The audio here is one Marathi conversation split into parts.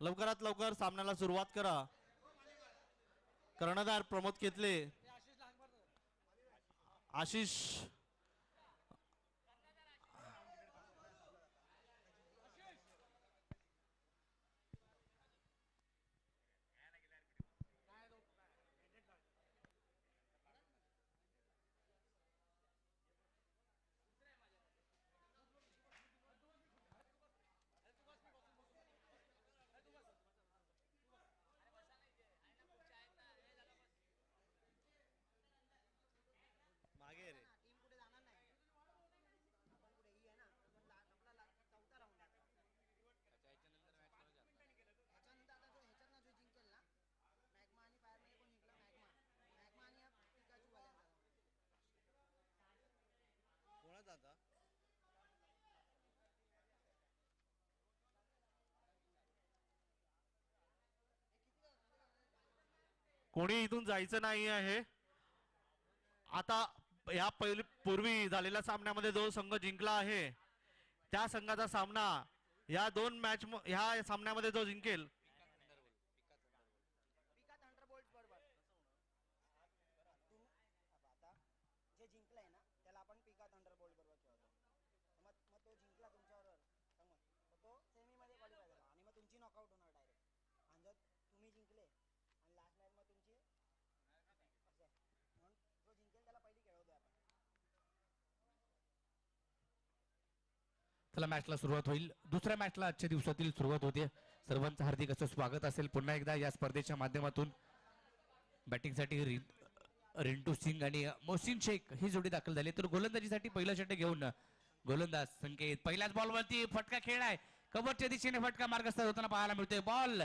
लवकरात लवकर सामन्याला सुरुवात करा. कर्णधार प्रमोद केतले, आशिष मागे रे. टीम पुढे जाणार नाही. आपण पुढे ही आहे ना, आपला चौथा राऊंड आहे. ह्याच्यानंतर आता ह्याच्यातनं जो जिंकेल ना, मॅग्मा आणि फायरमध्ये कोण जिंकला? मॅग्मा आणि पिकाचू वाल्यांचा. कोणाचा आता? कोणी इथून जायचं नाही आहे. आता या पूर्वी झालेल्या सामन्यामध्ये जो संघ जिंकला आहे त्या संघाचा सामना या दोन मॅच ह्या सामन्यामध्ये जो जिंकेल पिका थंडरबोल्ट बरोबर. आता जे जिंकलंय ना त्याला आपण पिका थंडरबोल्ट बरोबर खेळतो. मग तो जिंकला तुमच्याबरोबर मग तो सेमीमध्ये क्वालिफाय झाला आणि मग तुमची नॉकआउट होणार डायरेक्ट. आणि जर तुम्ही जिंकले आणि लास्ट मॅच मग तुमची असं म्हणून जो जिंकेल त्याला पहिली खेळवतोय आपण. चला मॅचला सुरुवात होईल. दुसऱ्या मॅचला आजच्या दिवसातील सुरुवात होते. सर्वांचं हार्दिक असं स्वागत असेल पुन्हा एकदा या स्पर्धेच्या माध्यमातून. बॅटिंगसाठी रिंटू सिंग आणि मोहसिन शेख ही जोडी दाखल झाली. तर गोलंदाजीसाठी पहिला षटक घेऊन गोलंदाज संकेत. पहिल्याच बॉलवरती फटका खेळ आहे. कव्हरच्या दिशेने फटका मार्गस्थ होताना पाहायला मिळतोय. बॉल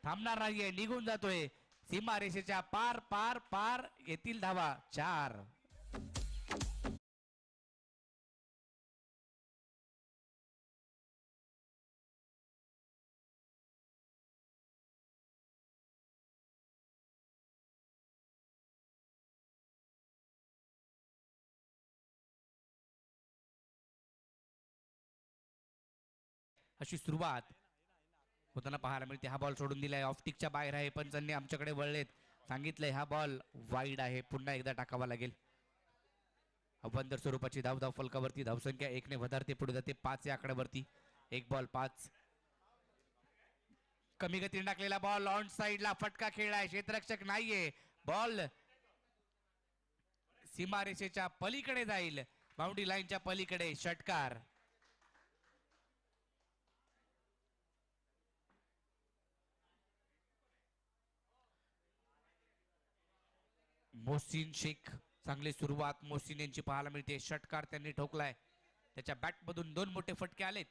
थांबणार नाहीये, निघून जातोय सीमा रेषेच्या पार पार पार. येतील धावा 4. अशी सुरुवात होताना पाहायला मिळते. हा बॉल सोडून दिलाय, ऑफटिकच्या बाहेर आहे. पंचांनी आमच्याकडे वळलेत, सांगितलंय हा बॉल वाईड आहे, पुन्हा एकदा टाकावा लागेल. अवंदर स्वरूपाची धाव फलकावरती धावसंख्या 1 ने वधारते, पुढे जाते 5 या आकड्यावरती. 1 बॉल 5. कमी गतीने टाकलेला बॉल ऑन साइडला फटका खेळलाय, क्षेत्ररक्षक नाहीये. बॉल सीमारेषेच्या पलीकडे जाईल, बाउंड्री लाईनच्या पलीकडे. षटकार. मोहसिन शेख, चांगली सुरुवात मोहसिन यांची पाहायला मिळते. षटकार त्यांनी ठोकलाय, त्याच्या बॅटमधून 2 मोठे फटके आलेत.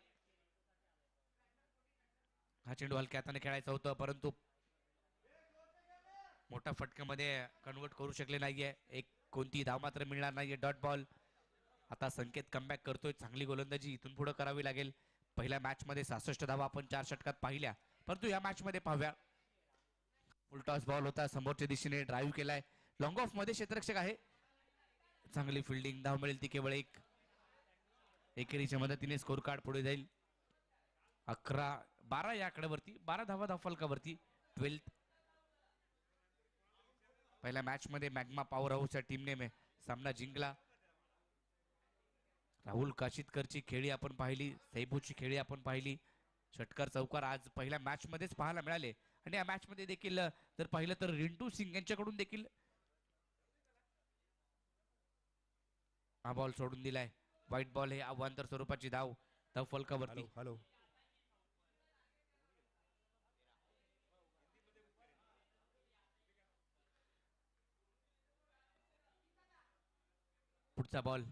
हा चेंडू हलक्या हाताने खेळायचा होता, परंतु मोठ्या फटक्यामध्ये कन्वर्ट करू शकले नाहीये. एक कोणती धाव मात्र मिळणार नाहीये. Dot ball. आता संकेत कमबॅक करतोय. चांगली गोलंदाजी इथून पुढे करावी लागेल. पहिल्या मॅच मध्ये 66 धावा आपण 4 षटकात पाहिल्या, परंतु या मॅच मध्ये पाहूया. फुल टॉस बॉल होता, समोरच्या दिशेने ड्राईव्ह केलाय. लॉंग ऑफ मध्ये क्षेत्ररक्षक आहे. चांगली फिल्डिंग, धाव मिळेल ती केवळ 1. एकेरीच्या मदतीने स्कोर कार्ड पुढे जाईल. 11-12 या आकड्यावरती, 12 धावा धाव फलकावरती. 12th. पहिल्या मॅच मध्ये मॅग्मा पॉवर हाऊसच्या टीमने सामना जिंकला. राहुल काशितकरची खेळी आपण पाहिली, सैबूची खेळी आपण पाहिली. षटकार चौकार आज पहिल्या मॅच मध्येच पाहायला मिळाले. आणि या मॅच मध्ये देखील जर पाहिलं तर रिंटू सिंग यांच्याकडून देखील हा बॉल सोडून दिलाय. White ball. हे अवांतर स्वरूपाची धाव फलकावरती. हॅलो. पुढचा बॉल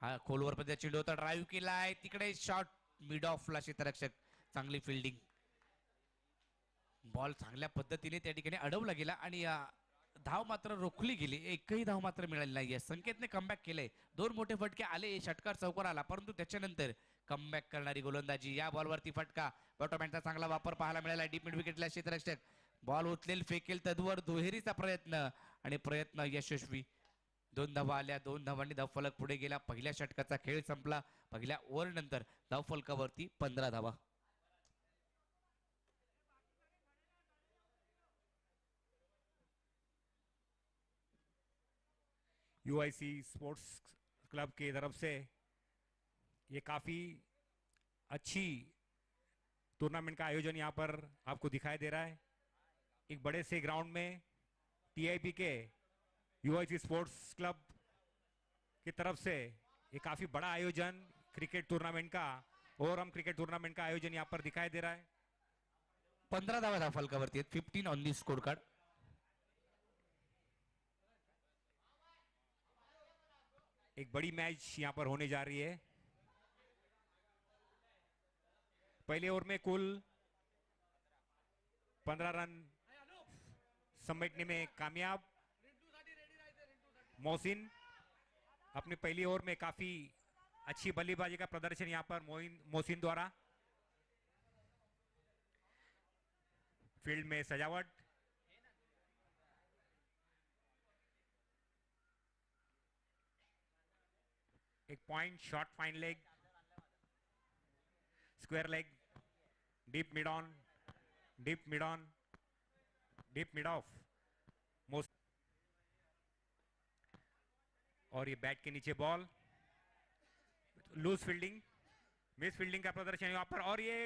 हा खोलवर पद्धतीचा चेंडू होता, ड्राईव्ह केलाय तिकडे, शॉट मिड ऑफला. क्षेत्ररक्षक चांगली फिल्डिंग. बॉल चांगल्या पद्धतीने त्या ठिकाणी अडवला गेला आणि धाव मात्र रोखली गेली. एकही धाव मात्र मिळाली नाहीये. संकेतने कमबॅक केले, 2 मोठे फटके आले, षटकार चौकार आला, परंतु त्याच्यानंतर कमबॅक करणारी गोलंदाजी. या बॉलवरती फटका, बॉटमॅनचा चांगला वापर पाहायला मिळाला. डीप मिड विकेटला क्षेत्ररक्षक बॉल उचलेल, फेकेल, तद्वर दुहेरीचा प्रयत्न आणि प्रयत्न यशस्वी. 2 धावा आल्या, 2 धावांनी धावफलक पुढे गेला. पहिल्या षटकाचा खेळ संपला. पहिल्या ओव्हर नंतर धावफलकावरती 15 धावा. यूआईसी स्पोर्ट्स क्लब की तरफ से ये काफ़ी अच्छी टूर्नामेंट का आयोजन यहाँ पर आपको दिखाई दे रहा है। एक बड़े से ग्राउंड में टीआईपी के यूआईसी स्पोर्ट्स क्लब की तरफ से ये काफ़ी बड़ा आयोजन क्रिकेट टूर्नामेंट का ओवरऑल क्रिकेट टूर्नामेंट का आयोजन यहाँ पर दिखाई दे रहा है। 15 धावा धाव फलकावरती आहेत, 15 ऑन दी स्कोर कार्ड. एक बड़ी मैच यहाँ पर होने जा रही है। पहले ओवर में कुल 15 रन समेटने में कामयाब मोहसिन अपनी पहली ओवर में काफी अच्छी बल्लेबाजी का प्रदर्शन यहां पर मोहसिन द्वारा। फील्ड में सजावट, एक point shot, fine leg, square leg, deep mid on, deep mid on, deep mid off और ये बैट के नीचे ball, loose fielding, miss fielding का प्रदर्शन यहाँ पर और ये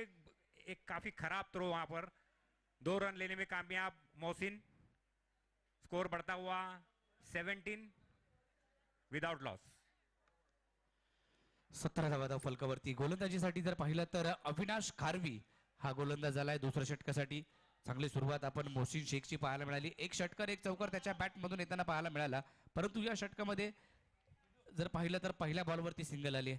एक काफी खराब थ्रो वहां पर 2 रन लेने में कामयाब मोहसिन। स्कोर बढ़ता हुआ 17 विदाउट लॉस. 17 धावा धाव फलकावरती. गोलंदाजीसाठी जर पाहिलं तर अविनाश खारवी हा गोलंदाज झालाय दुसऱ्या षटकासाठी. चांगली सुरुवात आपण मोहसिन शेखची पाहायला मिळाली. एक षटकर एक चौकार त्याच्या बॅट मधून येताना पाहायला मिळाला, परंतु या षटकामध्ये जर पाहिलं तर पहिल्या बॉलवरती सिंगल आली.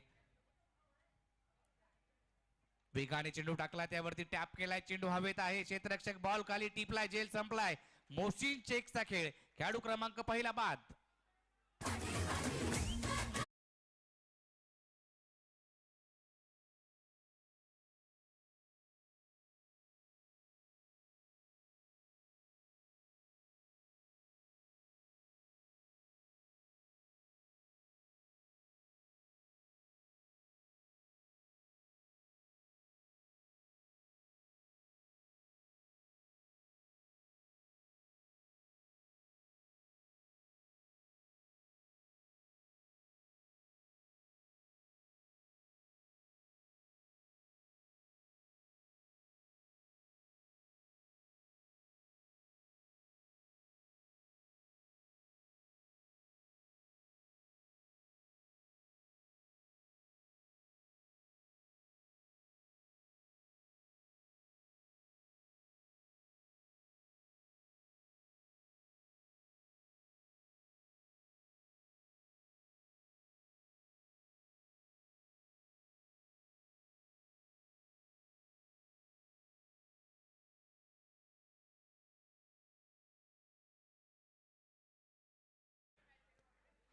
वेगाने चेंडू टाकला, त्यावरती टॅप केलाय, चेंडू हवेत आहे, क्षेत्ररक्षक बॉल खाली टिपलाय, जेल संपलाय. मोहसिन शेखचा खेळ, खेळाडू क्रमांक पहिला बाद.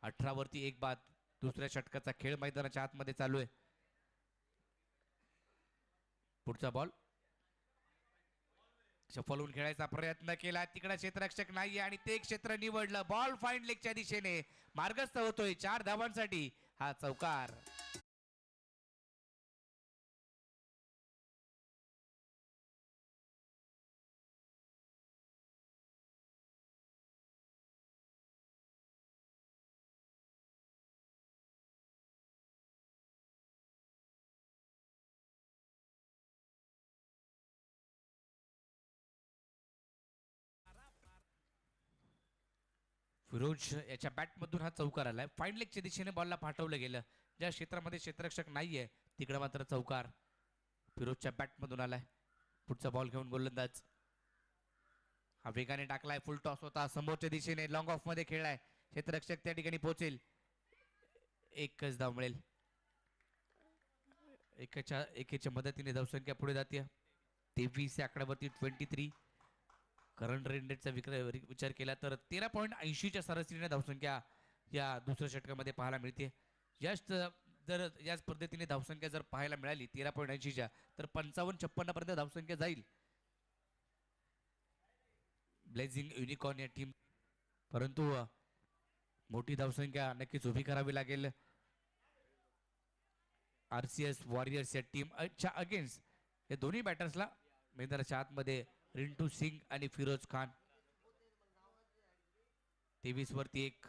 अठरा वरती एक बाद. दुसऱ्या षटकाचा खेळ मैदानाच्या आतमध्ये चालू आहे. पुढचा बॉल शफलून खेळायचा प्रयत्न केला, तिकडे क्षेत्ररक्षक नाहीये आणि ते क्षेत्र निवडलं. बॉल फाईन लेगच्या दिशेने मार्गस्थ होतोय 4 धावांसाठी हा चौकार. फिरोज याच्या बॅटमधून हा चौकार आलाय. फाईन लेगच्या दिशेने बॉलला पाठवलं गेलं. ज्या क्षेत्रामध्ये क्षेत्ररक्षक नाहीये तिकडे मात्र चौकार फिरोजच्या बॅटमधून आलाय. पुढचा बॉल घेऊन गोलंदाज हा वेगाने टाकलाय. फुल टॉस होता, समोरच्या दिशेने लॉंग ऑफ मध्ये खेळलाय. क्षेत्ररक्षक त्या ठिकाणी पोहोचेल, एकच धाव मिळेल. एकेच्या मदतीने धावसंख्या पुढे जाते. 23 या आकड्यावरती 23. करंट रेंडेटचा विचार केला तर 13.80च्या सरासरीने धावसंख्या या दुसऱ्या षटकामध्ये पाहायला मिळते. जर या पद्धतीने धावसंख्या जर पाहायला मिळाली 13.80च्या तर 55-56 पर्यंत धावसंख्या जाईल ब्लेझिंग युनिकॉर्न या टीम. परंतु मोठी धावसंख्या नक्कीच उभी करावी लागेल RCS वॉरियर्स या टीम अगेन्स्ट या दोन्ही बॅटर्सला. मैदानाच्या आतमध्ये रिंटू सिंग आणि फिरोज खान. 23 वरती 1.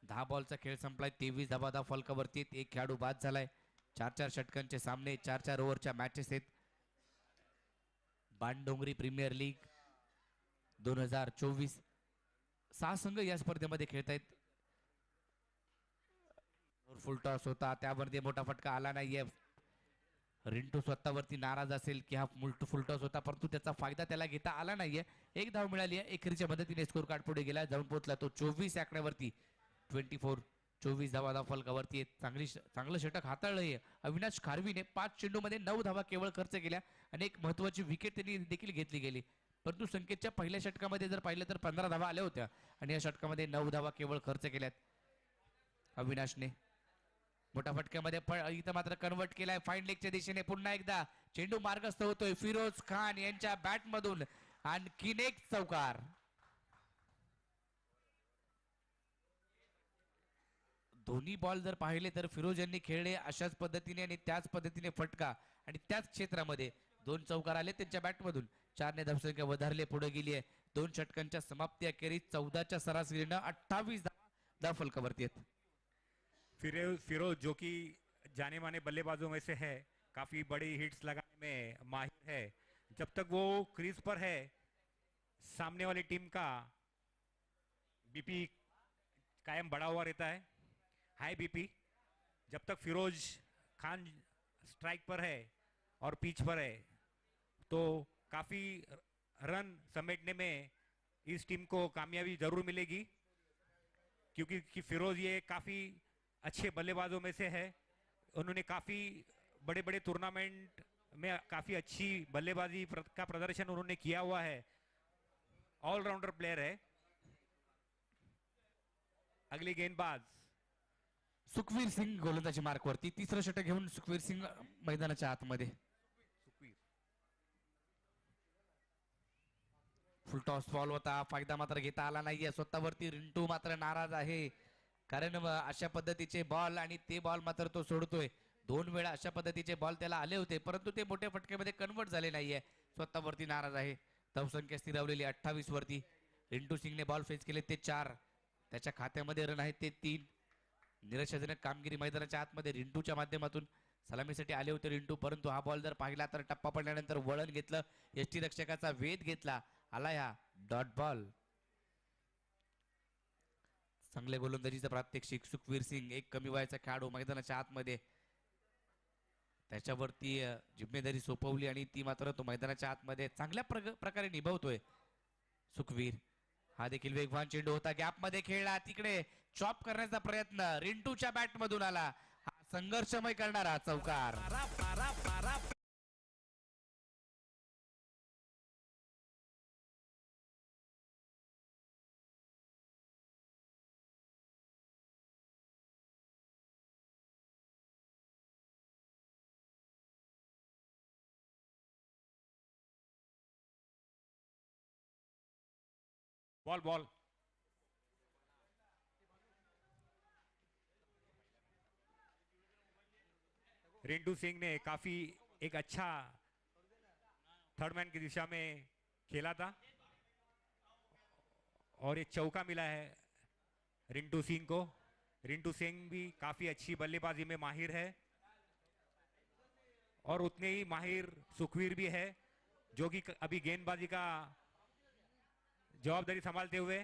10 बॉलचा खेळ संपलाय. 23 धावा फलकावरती. एक खेळाडू बाद झालाय. 4 षटकांचे सामने, 4 ओव्हरच्या मॅचेस आहेत. Bandongri premier league 2024. 6 संघ या स्पर्धेमध्ये खेळत आहेत. फुल टॉस होता, त्यामध्ये मोठा फटका आला नाहीये. रिंटू स्वतःवरती नाराज असेल की हा फुल टॉस होता, परंतु त्याचा फायदा त्याला घेता आला नाहीये. एक धाव मिळाली आहे. एकेरीच्या मदतीने स्कोर कार्ड पुढे गेला, जाऊन पोहोचला तो 24 आकड्यावरती. 24 धावा फलकावरती. चांगलं षटक हाताळलंय अविनाश खारवीने. 5 चेंडूमध्ये 9 धावा केवळ खर्च केल्या आणि एक महत्वाची विकेट त्यांनी देखील घेतली गेली. परंतु संकेतच्या पहिल्या षटकामध्ये जर पाहिलं तर 15 धावा आल्या होत्या आणि या षटकामध्ये 9 धावा केवळ खर्च केल्यात अविनाशने. मोठ्या फटक्यामध्ये इथं मात्र कन्वर्ट केलाय फाईन लेगच्या दिशेने. पुन्हा एकदा चेंडू मार्गस्थ होतोय फिरोज खान यांच्या बॅट मधून. आणखीन एक चौकार. दोन्ही बॉल जर पाहिले तर फिरोज यांनी खेळले अशाच पद्धतीने आणि त्याच पद्धतीने फटका आणि त्याच क्षेत्रामध्ये 2 चौकार आले त्यांच्या बॅट मधून. 4 ने धावसंख्या वधारले, पुढे गेली आहे. 2 षटकांच्या समाप्ती अखेरीस 14च्या सरासरीनं 28 धावा फलकावरती आहेत. फिरोज जो कि जाने माने बल्लेबाजों में से है, काफी बड़ी हिट्स लगाने में माहिर है. जब तक वो क्रीज पर है सामने वाली टीम का बीपी कायम बढ़ा हुआ रहता है, हाई बीपी. जब तक फिरोज खान स्ट्राइक पर है और पिच पर है तो काफी रन समेटने में इस टीम को कामयाबी जरूर मिलेगी, क्योंकि फिरोज ये काफी अच्छे बल्लेबाजों में से है. उन्होंने काफी बड़े बड़े टूर्नामेंट में काफी अच्छी बल्लेबाजी का प्रदर्शन उन्होंने किया हुआ है. ऑलराउंडर प्लेयर है. अगली गेंदबाज सुखवीर सिंग गोलंदाजी मार्कवरती. तिसरं षटक घेऊन सुखवीर सिंग मैदानाच्या आतमध्ये. फुल टॉस बॉल होता, फायदा मात्र घेता आला नाहीये. स्वतःवरती रिंटू मात्र नाराज आहे, कारण अशा पद्धतीचे बॉल आणि ते बॉल मात्र तो सोडतोय. 2 वेळा अशा पद्धतीचे बॉल त्याला आले होते, परंतु ते मोठ्या फटक्यामध्ये कन्वर्ट झाले नाहीये. स्वतःवरती नाराज आहे. धावसंख्या स्थिरावलेली 28 वरती. रिंटू सिंगने बॉल फेस केले ते 4. त्याच्या खात्यामध्ये रन आहेत ते 3. निराशाजनक कामगिरी मैदानाच्या आतमध्ये रिंटूच्या माध्यमातून. सलामीसाठी आले होते रिंटू, परंतु हा बॉल जर पाहिला तर टप्पा पडल्यानंतर वळण घेतलं, यष्टी रक्षकाचा वेध घेतला, आला हा डॉट बॉल. चांगल्या गोलंदाजीचा प्रात्यक्षिक सुखवीर सिंग, एक कमी वयाचा खेळाडू मैदानाच्या आतमध्ये. त्याच्यावरती जिम्मेदारी सोपवली आणि ती मात्र तो मैदानाच्या आतमध्ये चांगल्या प्रकारे निभावतोय सुखवीर. हा देखील वेगवान चेंडू होता, गॅप मध्ये खेळला, तिकडे चॉप करण्याचा प्रयत्न रिंटूच्या बॅट मधून आला. हा संघर्षमय करणारा चौकार. बॉल रिंटू सिंह ने काफी एक अच्छा थर्ड मैन की दिशा में खेला था और एक चौका मिला है रिंटू सिंह को. रिंटू सिंह भी काफी अच्छी बल्लेबाजी में माहिर है और उतने ही माहिर सुखवीर भी है, जो कि अभी गेंदबाजी का जवाबदारी संभालते हुए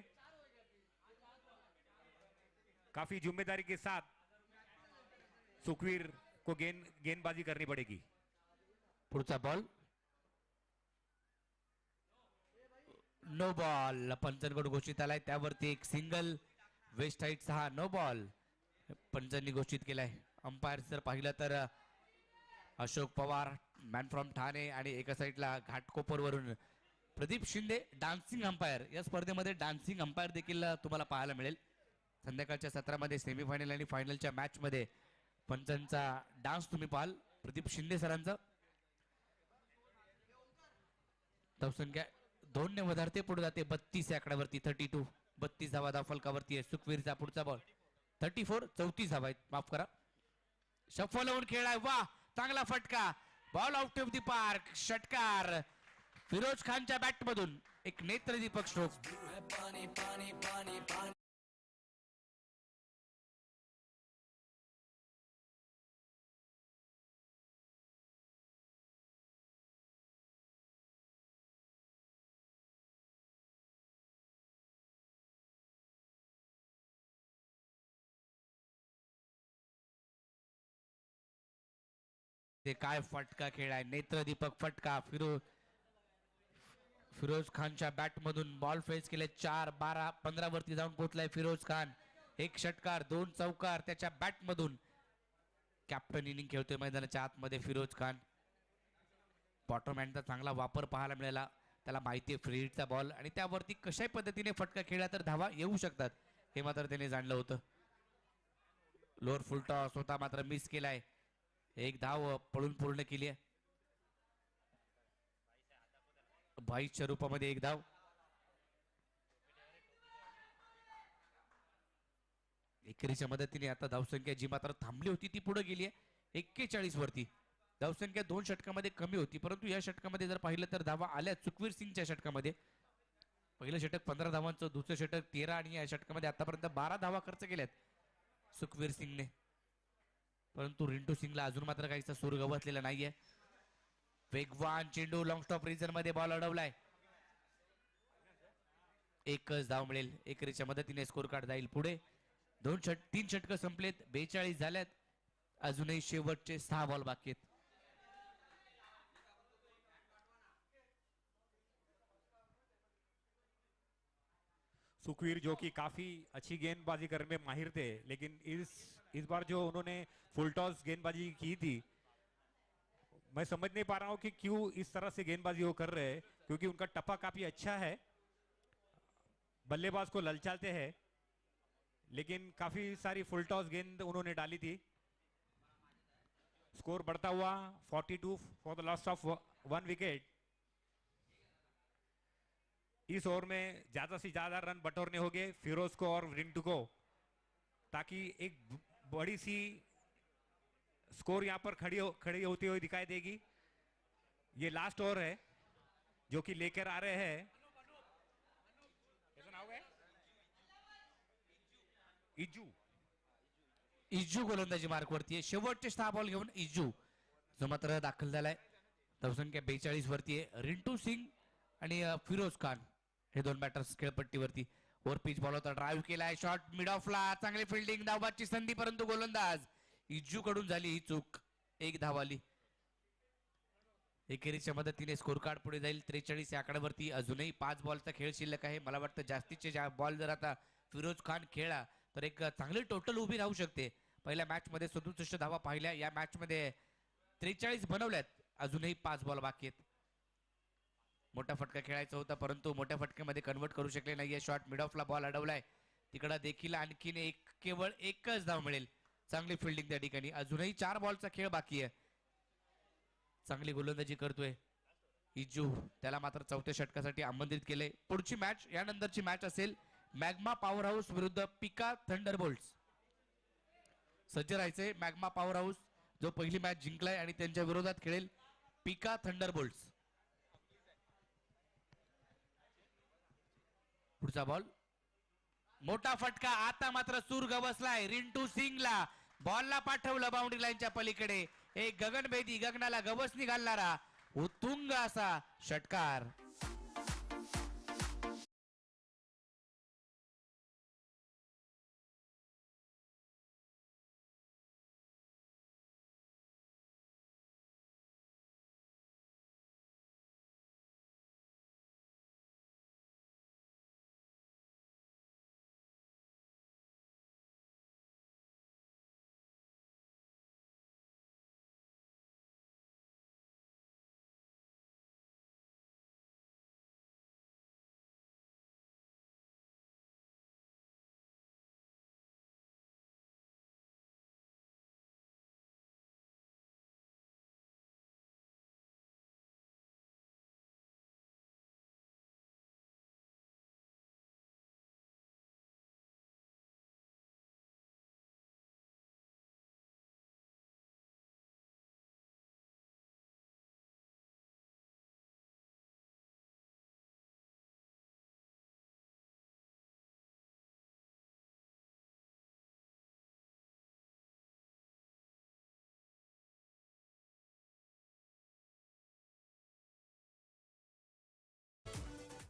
काफी जिम्मेदारी के साथ सुखवीर को गेंदबाजी करनी पड़ेगी. पुढचा बॉल नो बॉल पंचांकडून घोषित आलाय. त्यावरती एक सिंगल. वेस्ट हाईटचा हा नो बॉल पंचांनी घोषित केलाय. अंपायर जर पाहिलं तर अशोक पवार मॅन फ्रॉम ठाणे आणि एका साईडला घाटकोपर वरून प्रदीप शिंदे डान्सिंग अंपायर. या स्पर्धेमध्ये डान्सिंग अंपायर देखील तुम्हाला पाहायला मिळेल. संध्याकाळच्या सत्रामध्ये सेमीफायनल आणि फायनलच्या मॅच मध्ये पंचांचा डान्स तुम्ही पाहाल प्रदीप शिंदे सरांचा. धावसंख्या 2 ने वधारते, पुढे जाते 32 आकड्यावरती. 32 32 धावा फलकावरती आहे. सुखवीरचा पुढचा बॉल 34 34 धावा आहेत, माफ करा. शफल होऊन खेळाय, वा चांगला फटका, ball out of the park. षटकार फिरोज खानच्या बॅट मधून एक नेत्रदीपक स्ट्रोक. ते काय फटका खेळाय, नेत्रदीपक फटका. फिरोज खानच्या बॅट मधून बॉल फेस केले. 4-12-15 वरती जाऊन पोहोचलाय फिरोज खान. एक षटकार, 2 चौकार त्याच्या बॅट मधून. कॅप्टन इनिंग खेळतोय मैदानाच्या आतमध्ये फिरोज खान. बॉटम हँडचा चांगला वापर पाहायला मिळाला. त्याला माहिती आहे फ्री हिटचा बॉल आणि त्यावरती कशाही पद्धतीने फटका खेळला तर धावा येऊ शकतात हे मात्र त्याने जाणलं होतं. लोअर फुल टॉस होता मात्र मिस केलाय. एक धाव पळून पूर्ण केली आहे. 22च्या रूपामध्ये एक धाव. एकेरीच्या मदतीने आता धावसंख्या जी मात्र थांबली होती ती पुढे गेली आहे 41 वरती. धावसंख्या 2 षटकामध्ये कमी होती परंतु या षटकामध्ये जर पाहिलं तर धावा आल्या सुखवीर सिंगच्या षटकामध्ये. पहिलं षटक 15 धावांचं, दुसरं षटक 13 आणि या षटकामध्ये आतापर्यंत 12 धावा खर्च केल्यात सुखवीर सिंगने. परंतु रिंटू सिंगला अजून मात्र काहीसा सूर गवसलेला नाहीये. वेगवान चेंडू लॉंग स्टॉप रिजन मध्ये बॉल अडवलाय. एकच धाव मिळेल. एकेरीच्या मदतीने स्कोर कार्ड जाईल पुढे. 3 षटकं संपलेत. 42 झाल्यात. अजूनही शेवटचे 6 बॉल बाकी आहेत. सुखवीर जो कि काफी अच्छी गेंदबाजी करने में माहिर थे, लेकिन इस बार जो उन्होंने फुल टॉस गेंदबाजी की थी, मैं समझ नहीं पा रहा हूं कि क्यों इस तरह से गेंदबाजी वो कर रहे हैं, क्योंकि उनका टप्पा काफी अच्छा है, बल्लेबाज को ललचाते हैं, लेकिन काफी सारी फुल टॉस गेंद उन्होंने डाली थी. स्कोर बढ़ता हुआ 42 for the loss of 1 wicket. Is over में ज्यादा से ज्यादा रन बटोरने होंगे फिरोज को और रिंटू को, ताकि एक बड़ी सी स्कोर यहां पर खड़ी होती हुई दिखाई देगी. ये लास्ट ओवर है जो कि लेकर आ रहे हैं. कैसा नाम है? इज्जू गोलंदाजी मार्क वरती आहे. शेवटचे 6 बॉल घेऊन इज्जू जो मात्र दाखल झालाय. धावसंख्या 42 वरती आहे. रिंटू सिंग आणि फिरोज खान हे 2 बॅटर्स खेळपट्टीवरती. वर पिच बॉल होता, ड्राईव्ह केलाय, शॉट मिड ऑफला, चांगली फिल्डिंग, धावबादची संधी परंतु गोलंदाज इज्जू कडून झाली ही चूक. एक धाव आली. एकेरीच्या मदतीने स्कोर कार्ड पुढे जाईल 43 या आकड्यावरती. अजूनही 5 बॉलचा खेळ शिल्लक आहे. मला वाटतं जास्तीचे बॉल जर आता फिरोज खान खेळला तर एक चांगली टोटल उभी राहू शकते. पहिल्या मॅच मध्ये 67 धावा पाहिल्या, या मॅच मध्ये 43 बनवल्यात. अजूनही 5 बॉल बाकी आहेत. मोठा फटका खेळायचा होता परंतु मोठ्या फटक्यामध्ये कन्वर्ट करू शकले नाहीये. शॉट मिड ऑफला बॉल अडवलाय. तिकडे देखील आणखीन केवळ एकच धाव मिळेल. चांगली फिल्डिंग त्या ठिकाणी. अजूनही 4 बॉलचा खेळ बाकी आहे. चांगली गोलंदाजी करतोय इज्जू. त्याला मात्र 4थ्या षटकासाठी आमंत्रित केले. पुढची मॅच, यानंतरची मॅच असेल मॅग्मा पॉवर हाऊस विरुद्ध पिका थंडरबोल्ट्स. सज्ज राहायचे. मॅग्मा पॉवर हाऊस जो पहिली मॅच जिंकलाय आणि त्यांच्या विरोधात खेळेल पिका थंडरबोल्ट्स. पुढचा बॉल, मोठा फटका. आता मात्र सूर गवसलाय रिंटू सिंगला. बॉलला पाठवलं बाउंड्री लाईनच्या पलीकडे. एक गगनभेदी, गगनाला गवसणी घालणारा उत्तुंग असा षटकार.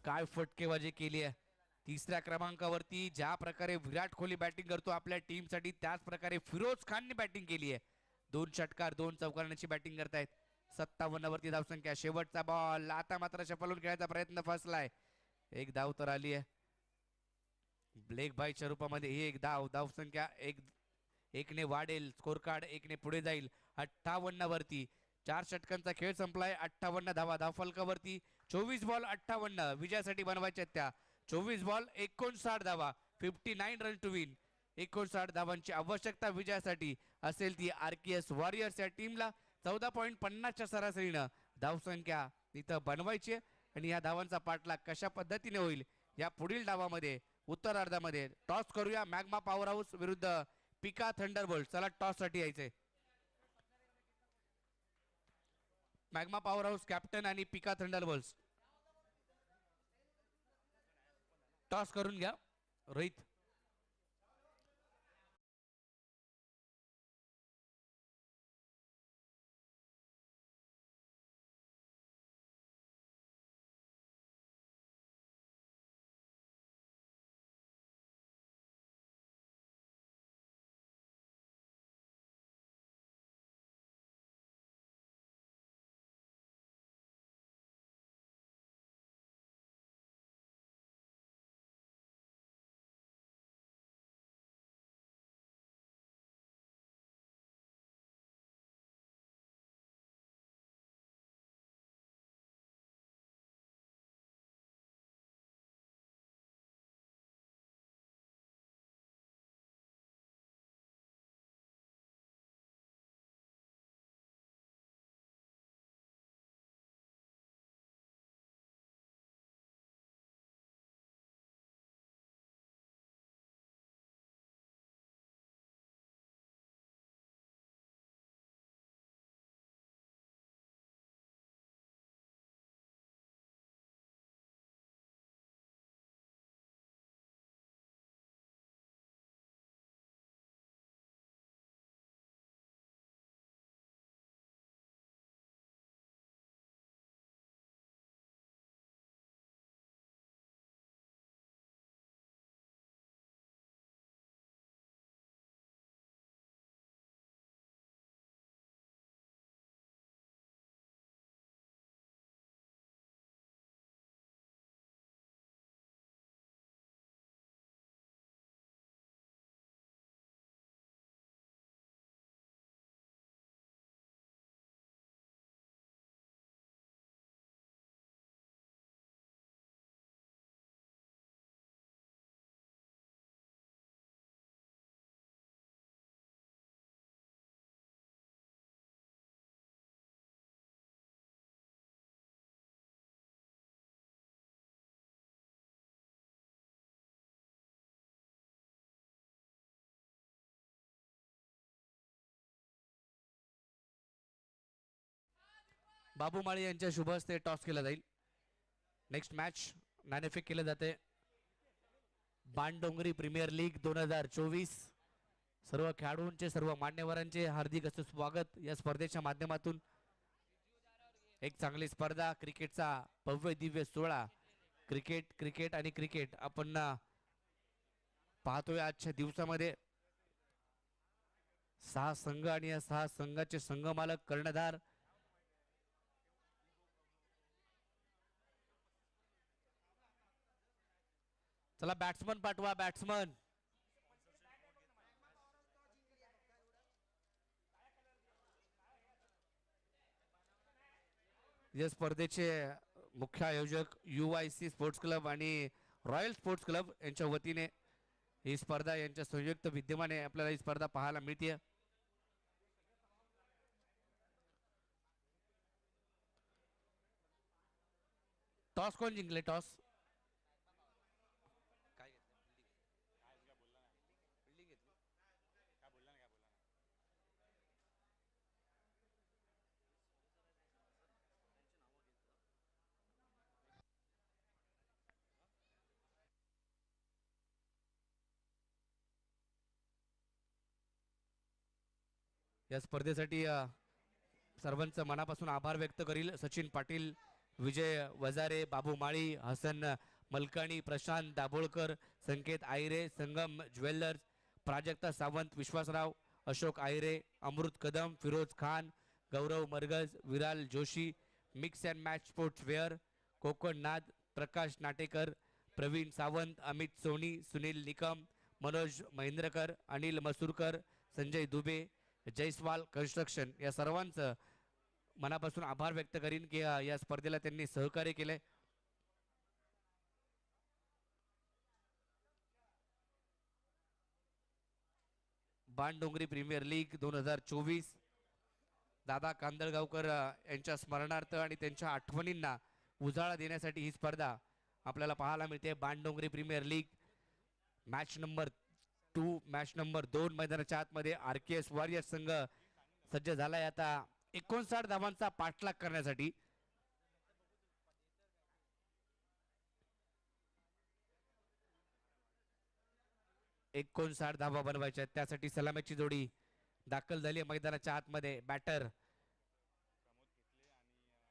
काय फटकेबाजी केली आहे. 3ऱ्या क्रमांकावरती ज्या प्रकारे विराट कोहली बॅटिंग करतो आपल्या टीम साठी, त्याच प्रकारे फिरोज खानने बॅटिंग केली आहे. 2 षटकार 2 चौकारण्याची बॅटिंग करतायत. 57 वरती धावसंख्या. शेवटचा बॉल आता मात्र शफलून खेळायचा प्रयत्न फसलाय. एक धाव तर आली आहे ब्लेक बाईच्या रूपामध्ये. ही एक धावसंख्या एकने वाढेल. स्कोर कार्ड एकने पुढे जाईल. 58 वरती 4 षटकांचा खेळ संपलाय. 58 धावा धावफलकावरती. 24 बॉल 58 विजयासाठी बनवायच्या त्या. 24 बॉल 59 धावा. 59 रन टू विन. 59 धावांची आवश्यकता विजयासाठी असेल ती आरकेएस वॉरियर्स या टीमला. 14.50च्या सरासरीनं धावसंख्या इथं बनवायची आणि या धावांचा पाठलाग कशा पद्धतीने होईल या पुढील डावामध्ये उत्तरार्धामध्ये. टॉस करूया. मॅग्मा पॉवर हाऊस विरुद्ध पिका थंडरबोल्ट. चला टॉस साठी यायचंय. मॅग्मा पॉवर हाऊस कॅप्टन आणि पिका थंडरबोल्ट टॉस करून घ्या. रोहित बाबू माळी यांच्या शुभ हस्ते टॉस केला जाईल. नेक्स्ट मॅच नाणेफेक केले जाते. Bandongri premier league 2024. सर्व खेळाडूंचे सर्व मान्यवरांचे हार्दिक असे स्वागत या स्पर्धेच्या माध्यमातून. एक चांगली स्पर्धा क्रिकेटचा भव्य दिव्य सोहळा. क्रिकेट क्रिकेट आणि क्रिकेट आपण पाहतोय आजच्या दिवसामध्ये. 6 संघ आणि या 6 संघाचे संघमालक कर्णधार चला बॅट्समन पाठवा. बॅट्समन या स्पर्धेचे मुख्य आयोजक UIC स्पोर्ट्स क्लब आणि रॉयल स्पोर्ट्स क्लब यांच्या वतीने ही स्पर्धा यांच्या संयुक्त विद्यमाने आपल्याला ही स्पर्धा पाहायला मिळते. टॉस कोण जिंकले? टॉस या स्पर्धेसाठी सर्वांचं मनापासून आभार व्यक्त करील. Sachin Patil, Vijay Wajare, Babu Mali, Hasan Malkani, Prashant Dabholkar, Sanket Ayre, Sangam jewellers, Prajakta Sawant, Vishwasrao Ashok Ayre, Amrut Kadam, Firoz Khan, Gaurav Margaj, Viral Joshi, mix and match sports wear, Konkan Naad, Prakash Natekar, Pravin Sawant, Amit Soni, Sunil Nikam, Manoj Mahendrakar, Anil Masurkar, Sanjay Dubey, Jaiswal construction या सर्वांचं मनापासून आभार व्यक्त करीन की या स्पर्धेला त्यांनी सहकार्य केलंय. बाणडोंगरी प्रीमियर लीग 2024 दादा कांदळगावकर यांच्या स्मरणार्थ आणि त्यांच्या आठवणींना उजाळा देण्यासाठी ही स्पर्धा आपल्याला पाहायला मिळते. Bandongri premier league match number 2 match number 2 मैदानाच्या आतमध्ये आरकेएस वॉरियर्स संघ सज्ज झालाय आता 59 धावांचा पाठलाग करण्यासाठी. एकोणसाठ धावा बनवायच्या त्यासाठी सलामीची जोडी दाखल झाली मैदानाच्या आतमध्ये. बॅटर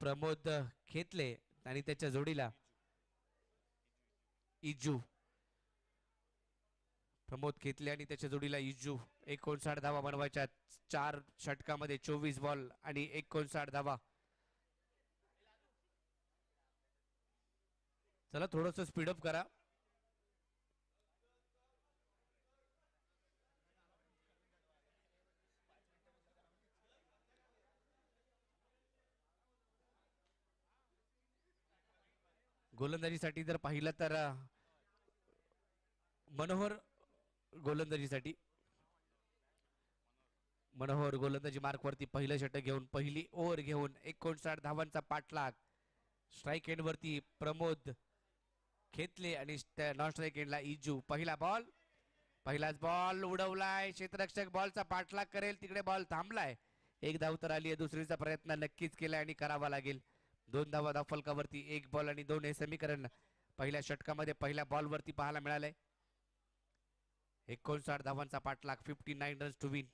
प्रमोद खेतले आणि त्याच्या जोडीला इजू. प्रमोद खेतले आणि त्याच्या जोडीला इजू. 59 धावा बनवायच्या 4 षटकामध्ये 24 बॉल आणि 59 धावा. चला थोडस स्पीडअप करा. गोलंदाजीसाठी जर पाहिलं तर मनोहर गोलंदाजीसाठी मनोहर गोलंदाजी मार्कवरती पहिलं षटक घेऊन पहिली ओव्हर घेऊन 59 धावांचा पाठलाग. स्ट्राईक एंड वरती प्रमोद खेतले आणि नॉन स्ट्राईक एंडला इजू. पहिलाच बॉल उडवलाय. क्षेत्ररक्षक बॉलचा पाठलाग करेल तिकडे बॉल थांबलाय. एक धाव तर आली आहे. दुसरीचा प्रयत्न नक्कीच केलाय आणि करावा लागेल. 2 धावा धावफलकावरती 1 बॉल आणि 2 हे समीकरण पहिल्या षटकामध्ये पहिल्या बॉल वरती पाहायला मिळालंय. 59 धावांचा पाठलाग. 59 रन्स टू विन.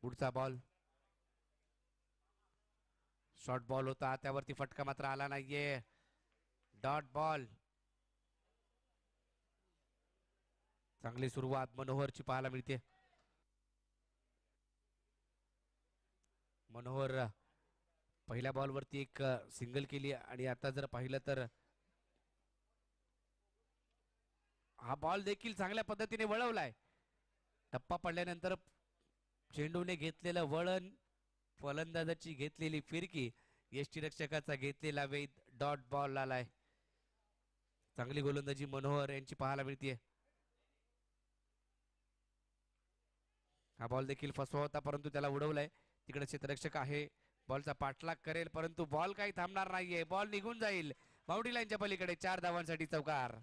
पुढचा बॉल शॉर्ट बॉल होता त्यावरती फटका मात्र आला नाहीये. Dot ball. चांगली सुरुवात मनोहरची पाहायला मिळते. मनोहर पहिल्या बॉल वरती एक सिंगल केली आणि आता जर पाहिलं तर हा बॉल देखील चांगल्या पद्धतीने वळवलाय. टप्पा पडल्यानंतर चेंडूने घेतलेलं वळण, फलंदाजाची घेतलेली फिरकी, यष्टीरक्षकाचा घेतलेला वेध, डॉट बॉल आलाय. चांगली गोलंदाजी मनोहर यांची पाहायला मिळते. हा बॉल देखील फसवा होता परंतु त्याला उडवलाय. तिकडे क्षेत्ररक्षक आहे. बॉलचा पाठलाग करेल परंतु बॉल काही थांबणार नाहीये. बॉल निघून जाईल बाउंड्री लाईनच्या पलीकडे. 4 धावांसाठी चौकार.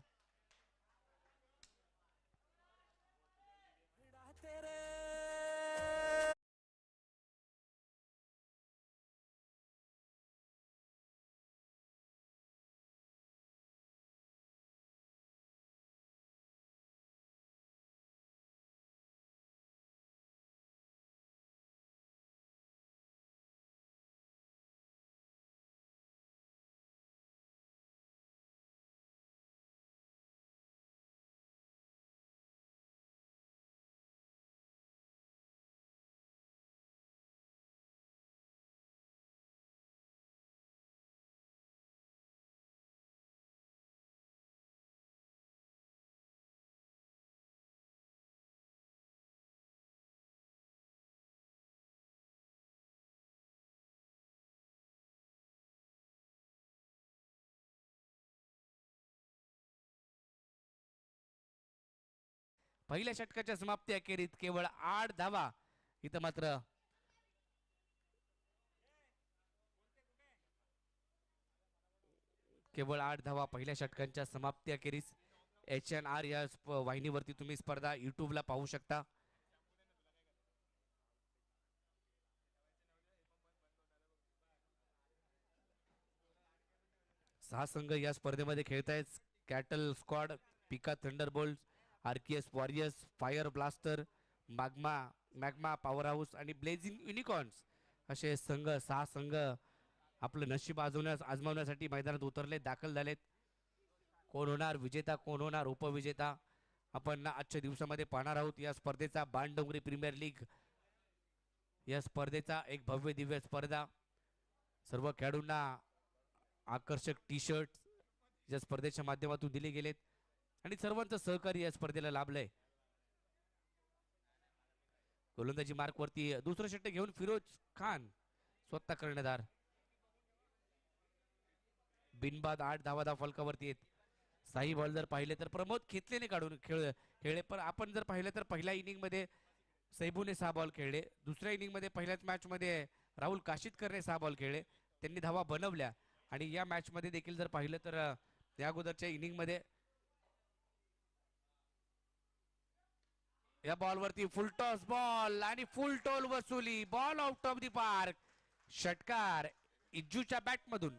पहिल्या षटकाच्या समाप्ती अखेरीत केवळ 8 धावा. इथं मात्र केवळ 8 धावा पहिल्या षटकांच्या समाप्ती अखेरीस. HNR या वाहिनीवरती तुम्ही स्पर्धा युट्यूबला पाहू शकता. सहा संघ या स्पर्धेमध्ये खेळतायत. कॅटल स्क्वॉड, पिका Thunderbolt, RKS warriors, fire blaster, magma power house आणि ब्लेझिंग युनिकॉर्न्स असे संघ 6 संघ आपलं नशीब आजमावण्यासाठी मैदानात उतरले, दाखल झालेत. कोण होणार विजेता, कोण होणार उपविजेता, आपण आजच्या दिवसामध्ये पाहणार आहोत. या स्पर्धेचा बाणडोंगरी प्रीमियर लीग या स्पर्धेचा एक भव्य दिव्य स्पर्धा. सर्व खेळाडूंना आकर्षक टी शर्ट या स्पर्धेच्या माध्यमातून दिले गेलेत आणि सर्वांचं सहकार्य या स्पर्धेला लाभलंय. गोलंदाजी मार्क वरती दुसरं षटक घेऊन फिरोज खान स्वतः कर्णधार. बिनबाद 8 धावा फलकावरती आहेत. साई बॉल जर पाहिले तर प्रमोद खेतलेने काढून खेळले, पण आपण जर पाहिलं तर पहिल्या इनिंग मध्ये सैबूने 6 बॉल खेळले. दुसऱ्या इनिंग मध्ये पहिल्याच मॅच मध्ये राहुल काशितकरने 6 बॉल खेळले, त्यांनी धावा बनवल्या. आणि या मॅच मध्ये देखील जर पाहिलं तर या अगोदरच्या इनिंग मध्ये या बॉल वरती फुल टॉस बॉल आणि फुल टोल वसुली, ball out of the park. षटकार इज्जूच्या बॅट मधून.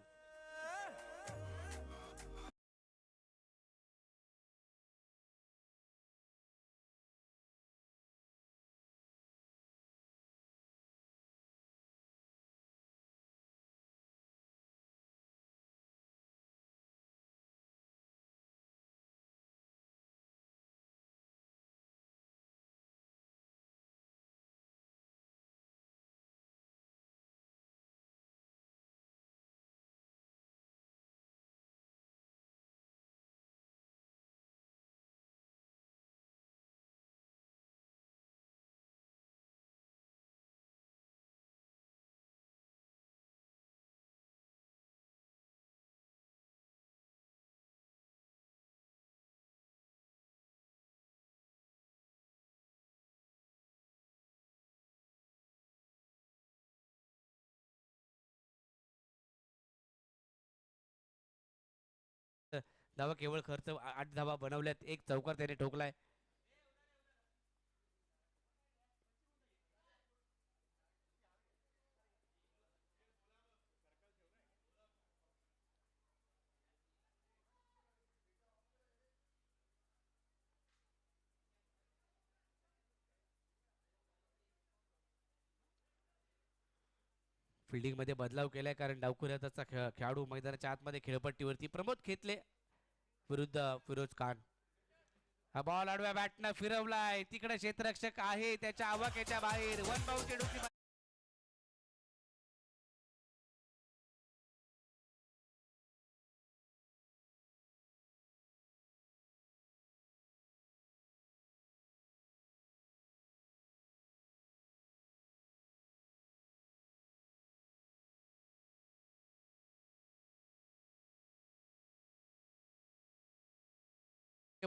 धावा केवळ खर्च 8 धावा बनवल्यात, एक चौकार त्याने ठोकलाय. फिल्डिंग मध्ये बदलाव केलाय कारण डावखुऱ्याचा खेळाडू मैदानाच्या आतमध्ये खेळपट्टीवरती. प्रमोद खेतले विरुद्ध फिरोज खान. हा बॉल आडव्या बॅटनं फिरवलाय, तिकडे क्षेत्ररक्षक आहे त्याच्या आवाक्याच्या बाहेर. वन बाउंड चेंडू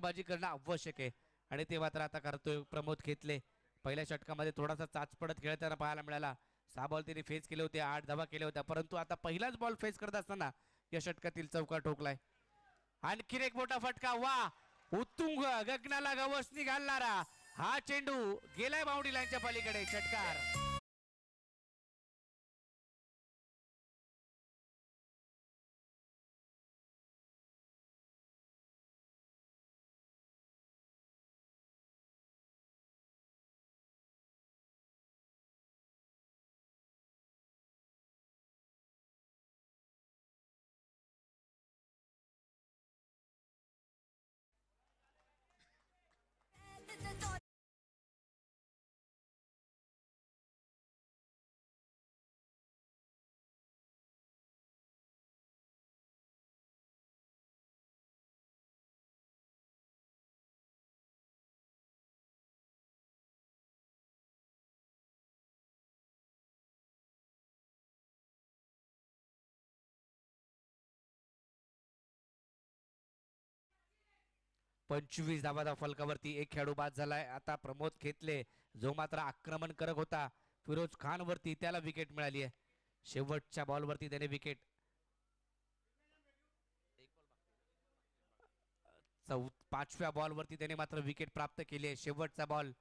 बाजी करणं आवश्यक आहे आणि ते मात्र आता करतोय प्रमोद खेतले. पहिल्या षटकामध्ये थोडासा चाचपडत खेळताना पाहायला मिळाला. 6 बॉल त्यांनी फेस केले होते, 8 धावा केल्या होत्या, परंतु आता पहिलाच बॉल फेस करत असताना या षटकातील चौकार ठोकलाय. आणखीन एक मोठा फटका. वा, उत्तुंग गगनाला गवसणी घालणारा हा चेंडू गेलाय बाउंड्री लाईनच्या पलीकडे. षटकार. पंचवीस धावाचा फलकावरती एक खेळाडू बाद झालाय. आता प्रमोद खेतले जो मात्र आक्रमण करत होता फिरोज खान वरती, त्याला विकेट मिळाली आहे. शेवटच्या बॉल वरती त्याने विकेट. 5व्या बॉल वरती त्याने मात्र विकेट प्राप्त केली आहे. शेवटचा बॉल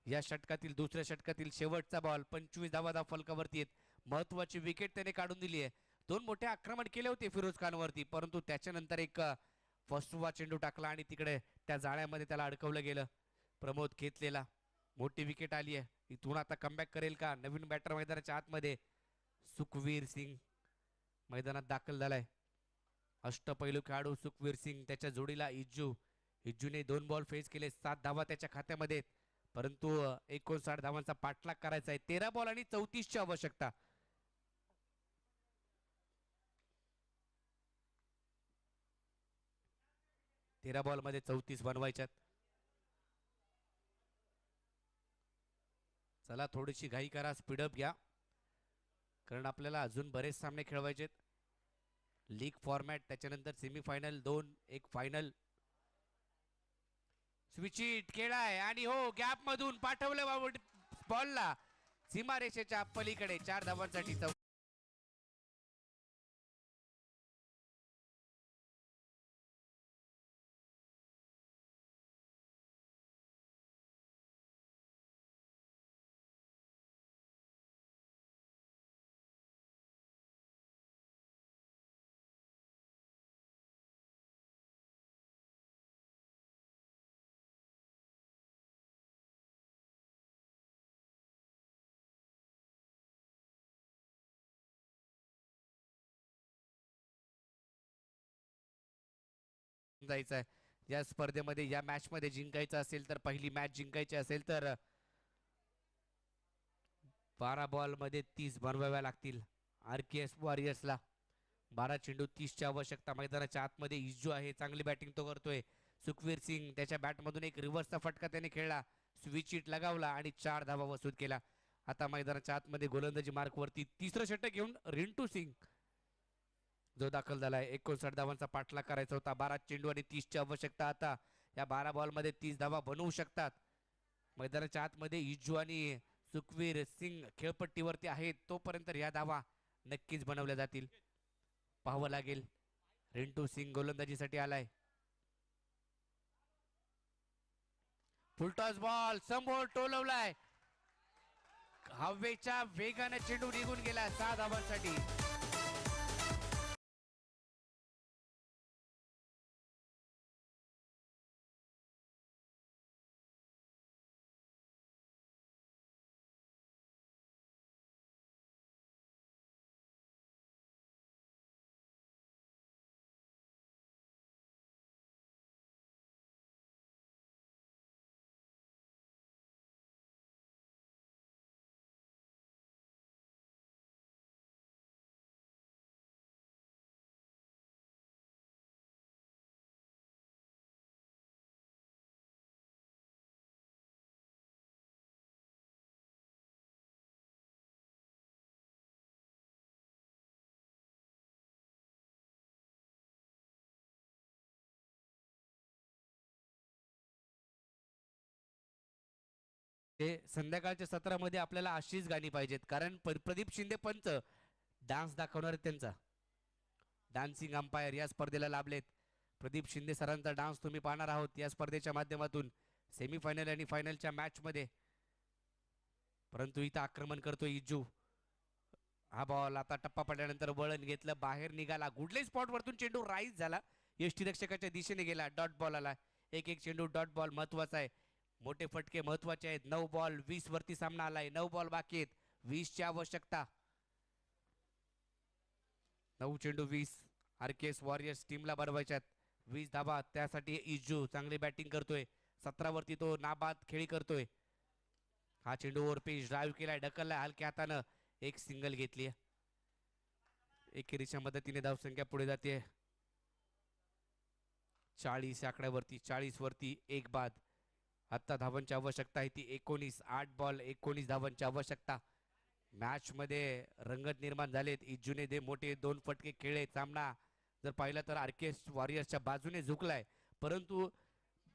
या षटकातील, दुसऱ्या षटकातील शेवटचा बॉल. 25 धावाचा फलकावरती महत्वाची विकेट त्याने काढून दिली आहे. 2 मोठे आक्रमण केले होते फिरोज खान वरती, परंतु त्याच्यानंतर एक फसवा चेंडू टाकला आणि तिकडे त्या जाळ्यामध्ये त्याला अडकवलं गेलं. प्रमोद खेतलेला मोठी विकेट आली आहे. इथून आता कमबॅक करेल का? नवीन बॅटर मैदानाच्या आतमध्ये सुखवीर सिंग मैदानात दाखल झालाय. अष्टपैलू खेळाडू सुखवीर सिंग, त्याच्या जोडीला इज्जूने 2 बॉल फेस केले, 7 धावा त्याच्या खात्यामध्ये, परंतु 59 धावांचा पाठलाग करायचा आहे. 13 बॉल आणि 34 ची आवश्यकता. तेरा बॉल मध्ये 34 बनवायच्यात. चला थोडीशी घाई करा, स्पीडअप घ्या, कारण आपल्याला अजून बरेच सामने खेळवायचे. लीग फॉर्मॅट, त्याच्यानंतर सेमीफायनल 2, एक फायनल. स्विचिट खेळाय आणि हो गॅप मधून पाठवलं बॉलला सीमारेषेच्या पलीकडे. 4 धावांसाठी जायचं आहे. या स्पर्धेमध्ये, या मॅच मध्ये जिंकायचं असेल तर, पहिली मॅच जिंकायची असेल तर 12 बॉल मध्ये 30 बनवाव्या लागतील RKS वॉरियर्सला. 12 चेंडू 30 ची आवश्यकता. मैदानाच्या आतमध्ये इज्जू आहे, चांगली बॅटिंग तो करतोय. सुखवीर सिंग, त्याच्या बॅट मधून एक रिव्हर्सचा फटका त्याने खेळला, स्विच हिट लगावला आणि 4 धावा वसूल केला. आता मैदानाच्या आतमध्ये गोलंदाजी मार्क वरती तिसरं षटक घेऊन रिंटू सिंग जो दाखल झालाय. 59 धावांचा पाठलाग करायचा होता. 12 चेंडू आणि 30 ची आवश्यकता. आता या 12 बॉल मध्ये 30 धावा बनवू शकतात. मैदानाच्या आतमध्ये इज्जू आणि सुखवीर सिंग खेळपट्टीवरती आहेत, तोपर्यंत या धावा नक्कीच बनवल्या जातील. पाहावं लागेल. रिंटू सिंग गोलंदाजीसाठी आलाय. फुलटॉस बॉल समोर टोलवलाय, हवेच्या वेगाने चेंडू निघून गेला. 6 धावांसाठी. ते संध्याकाळच्या सत्रामध्ये आपल्याला अशीच गाणी पाहिजेत, कारण प्रदीप शिंदे पंच डान्स दाखवणार आहेत. त्यांचा डान्सिंग अंपायर या स्पर्धेला लाभलेत. प्रदीप शिंदे सरांचा डान्स तुम्ही पाहणार आहोत या स्पर्धेच्या माध्यमातून सेमीफायनल आणि फायनलच्या मॅच मध्ये. परंतु इथं आक्रमण करतोय इज्जू. हा बॉल आता टप्पा पडल्यानंतर वळण घेतलं, बाहेर निघाला, गुडले स्पॉट वरतून चेंडू राईज झाला, यष्टीरक्षकाच्या दिशेने गेला, डॉट बॉल आला. एक चेंडू डॉट बॉल महत्वाचा आहे. मोठे फटके महत्वाचे आहेत. 9 बॉल 20 वरती सामना आलाय. 9 बॉल बाकी आहेत, 20 ची आवश्यकता. 9 चेंडू 20 RKS वॉरियर्स टीमला बनवायच्यात. 20 धाबा, त्यासाठी इज्जू चांगली बॅटिंग करतोय. 17 वरती तो नाबाद खेळी करतोय. हा चेंडू ओव्हर पिच ड्राईव्ह केलाय, ढकललाय हलक्या हातानं, एक सिंगल घेतली. एकेरीच्या मदतीने धावसंख्या पुढे जाते 40 आकड्यावरती. 40 वरती एक बाद. आता धावांची आवश्यकता आहे ती 19. 8 बॉल 19 धावांची आवश्यकता. मॅच मध्ये रंगत निर्माण झालेत. इज्जूने दे मोठे 2 फटके खेळले. सामना जर पाहिला तर RKS वॉरियर्सच्या बाजूने झुकलाय, परंतु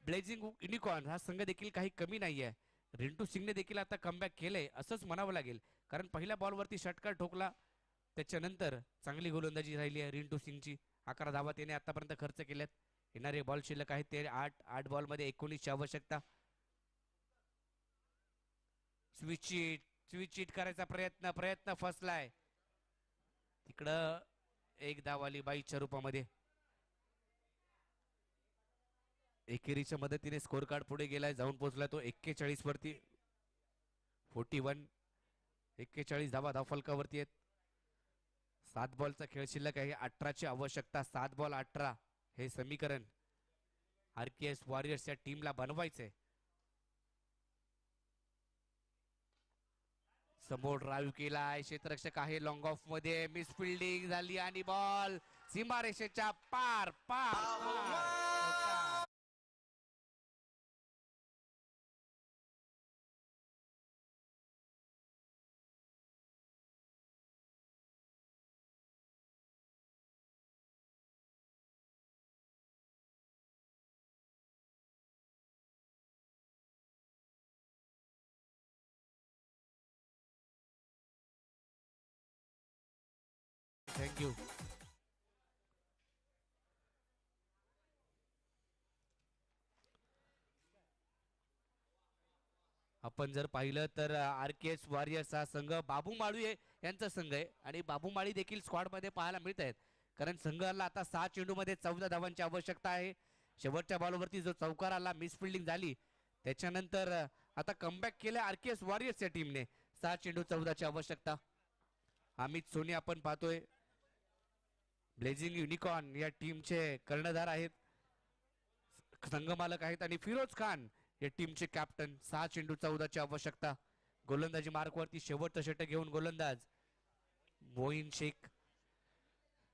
ब्लेझिंग युनिकॉर्न हा संघ देखील काही कमी नाहीये. रिंटू सिंगने देखील आता कमबॅक केलंय असंच म्हणावं लागेल, कारण पहिल्या बॉलवरती षटकार ठोकला, त्याच्यानंतर चांगली गोलंदाजी राहिली आहे रिंटू सिंगची. 11 धावा त्याने आतापर्यंत खर्च केल्यात. येणारे बॉल शिल्लक आहेत ते 8 बॉल मध्ये 19 ची आवश्यकता. स्विच हिट करायचा प्रयत्न फसलाय. तिकडं एक धाव आली बाईच्या रूपामध्ये. एकेरीच्या मदतीने स्कोर कार्ड पुढे गेलाय, जाऊन पोहोचलाय तो 41 वरती. 41 धावा धावफलकावरती आहेत. 7 बॉलचा खेळ शिल्लक आहे. 18ची आवश्यकता. 7 बॉल 18 हे समीकरण आरकेएस वॉरियर्स या टीमला बनवायचंय. समोर ड्राईव्ह केलाय, क्षेत्ररक्षक आहे लॉंग ऑफ मध्ये, मिस फिल्डिंग झाली आणि बॉल सीमारेषेच्या पार पार पार. थँक्यू. आपण जर पाहिलं तर आरकेएस वॉरियर्स हा संघ बाबू माळू यांचा संघ आहे आणि बाबू माळी देखील स्क्वॉड मध्ये पाहायला मिळत आहेत. कारण संघाला आता 6 चेंडूमध्ये 14 धावांची आवश्यकता आहे. शेवटच्या बॉलवरती जो चौकार आला, मिस फिल्डिंग झाली, त्याच्यानंतर आता कमबॅक केलं आरकेएस वॉरियर्स या टीमने. 6 चेंडू 14ची आवश्यकता. अमित सोनी आपण पाहतोय, ब्लेझिंग युनिकॉर्न या टीमचे कर्णधार आहेत, संघमालक आहेत, आणि फिरोज खान या टीमचे कॅप्टन. 6 चेंडू 14ची आवश्यकता. गोलंदाजी मार्कवरती शेवटचं षटक घेऊन गोलंदाज मोईन शेख.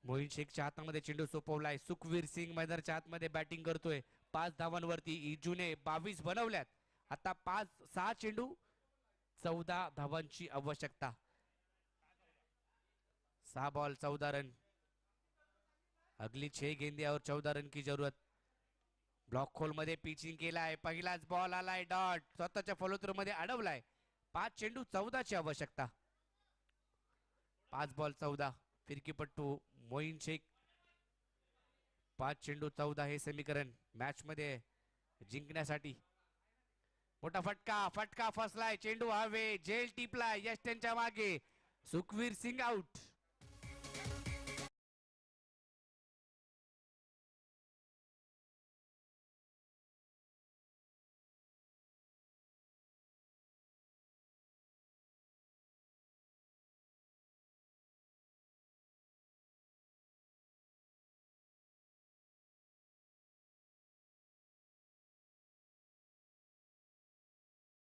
मोईन शेखच्या हातामध्ये चेंडू सोपवलाय. सुखवीर सिंग मैदानाच्या आतमध्ये बॅटिंग करतोय. 5 धावांवरती इजूने 22 बनवल्यात. आता 6 चेंडू 14 धावांची आवश्यकता. 6 बॉल 14 रन. अगली 6 गेंदे और 14 रन की जरूरत. ब्लॉक खोल मध्ये पिचिंग केलाय. पहिलाच बॉल आलाय डॉट, स्वतःच्या फॉलोथ्रू मध्ये अडवलाय. 5 चेंडू 14ची आवश्यकता. 5 बॉल 14. फिरकीपट्टू मोईन शेख. 5 चेंडू 14 हे समीकरण मॅच मध्ये जिंकण्यासाठी. मोठा फटका, फटका फसलाय, चेंडू हवे, झेल टिपलाय, यश त्यांच्या मागे. सुखवीर सिंग आउट.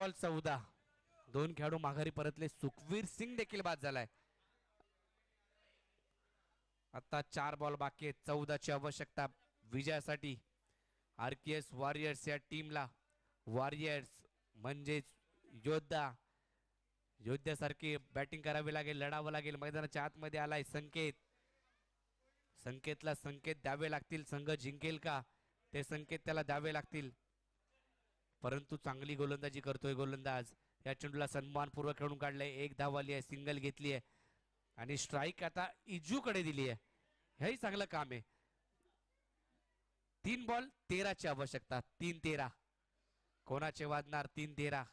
बॉल 14. 2 खेळाडू माघारी परतले. सुखवीर सिंग देखील बाद झालाय. आता 4 बॉल बाकी आहेत. 14ची आवश्यकता विजयासाठी आरकेएस वॉरियर्स या टीमला. वॉरियर्स म्हणजेच योद्धा, योद्ध्यासारखी बॅटिंग करावी लागेल, लढावं लागेल. मैदानाच्या आतमध्ये आलाय संकेत. संकेतला संकेत द्यावे लागतील. संघ जिंकेल का ते संकेत त्याला द्यावे लागतील. परंतु चांगली गोलंदाजी करतोय गोलंदाज. या चेंडूला सन्मानपूर्वक खेळून काढलंय. 1 धाव आली आहे, सिंगल घेतली आहे आणि स्ट्राईक आता इजूकडे दिली आहे. हेही चांगलं काम आहे. 3 बॉल 13ची आवश्यकता. 3-13. कोणाचे वाजणार 3-13?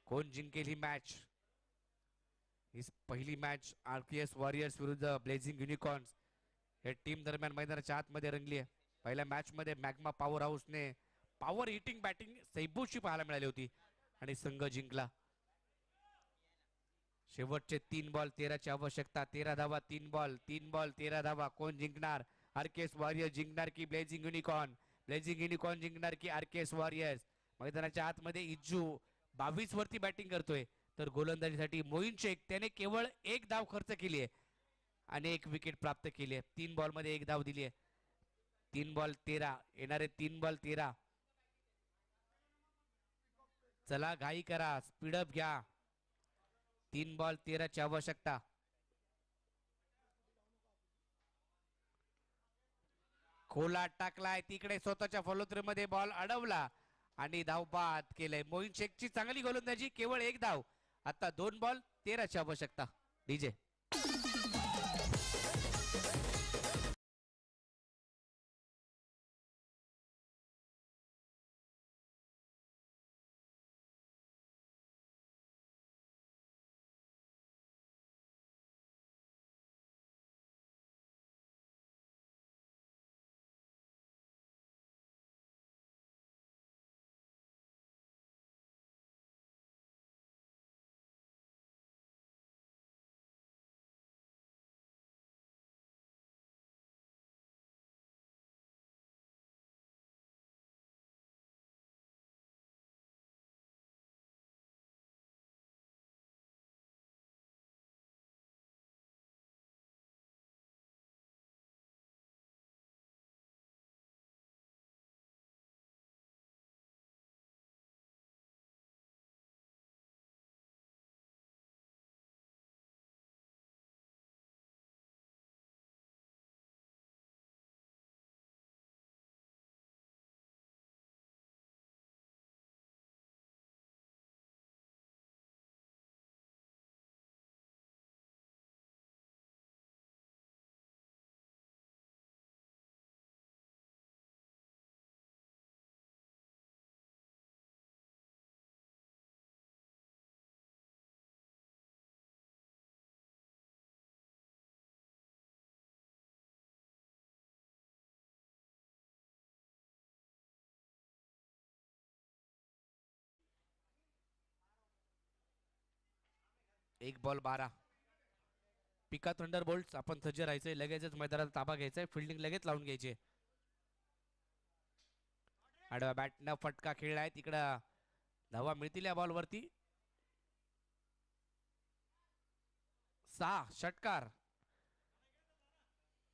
कोण जिंकेल ही मॅच? ही पहिली मॅच आरकेएस वॉरियर्स विरुद्ध ब्लेझिंग युनिकॉर्न्स या टीम दरम्यान मैदानाच्या आतमध्ये रंगली आहे. पहिल्या मॅच मध्ये मॅग्मा पॉवर हाऊसने पॉवर हिटिंग बॅटिंग सैबूची पाहायला मिळाली होती आणि संघ जिंकला. शेवटचे 3 बॉल 13ची आवश्यकता. 13 धावा. 3 बॉल 13 धावा. कोण जिंकणार? आरकेएस वॉरियर्स जिंकणार की ब्लेझिंग युनिकॉर्न? ब्लेझिंग युनिकॉर्न जिंकणार की आरकेएस वॉरियर्स? मैदानाच्या आतमध्ये इज्जू 22 वरती बॅटिंग करतोय, तर गोलंदाजीसाठी मोईन शेख त्याने केवळ 1 धाव खर्च केली आहे आणि 1 विकेट प्राप्त केली आहे. 3 बॉल मध्ये 1 धाव दिली आहे. 3 बॉल 13. येणारे 3 बॉल 13. चला घाई करा, स्पीडअप घ्या. 3 बॉल 13ची आवश्यकता. खोला टाकलाय तिकडे, स्वतःच्या फॉलोथ्रू मध्ये बॉल अडवला आणि धाव बाद केलंय. मोईन शेखची चांगली गोलंदाजी, केवळ 1 धाव. आता 2 बॉल 13ची आवश्यकता. DJ 1 ball 12. पिका थंडर बोल्ट आपण सज्ज राहायचंय, लगेचच मैदानात ताबा घ्यायचाय, फिल्डिंग लगेच लावून घ्यायची. आडव्या बॅटनं फटका खेळलाय, तिकडं धावा मिळतील या बॉलवरती. 6 षटकार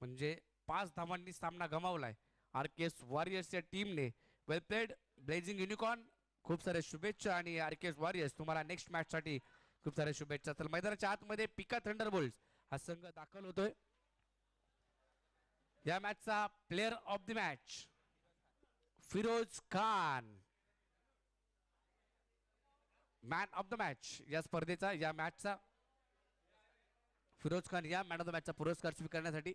म्हणजे 5 धावांनी सामना गमावलाय आरकेएस वॉरियर्सच्या टीमने. वेल प्लेड ब्लेझिंग युनिकॉर्न, खूप सारे शुभेच्छा. आणि आरकेएस वॉरियर्स तुम्हाला नेक्स्ट मॅच साठी खूप सारे शुभेच्छा. तर मैदानाच्या आतमध्ये पिका थंडरबोल्ट्स हा संघ दाखल होतोय. या मॅचचा player of the match Firoz Khan, man of the match या स्पर्धेचा, या मॅचचा फिरोज खान या मॅन ऑफ द मॅचचा पुरस्कार स्वीकारण्यासाठी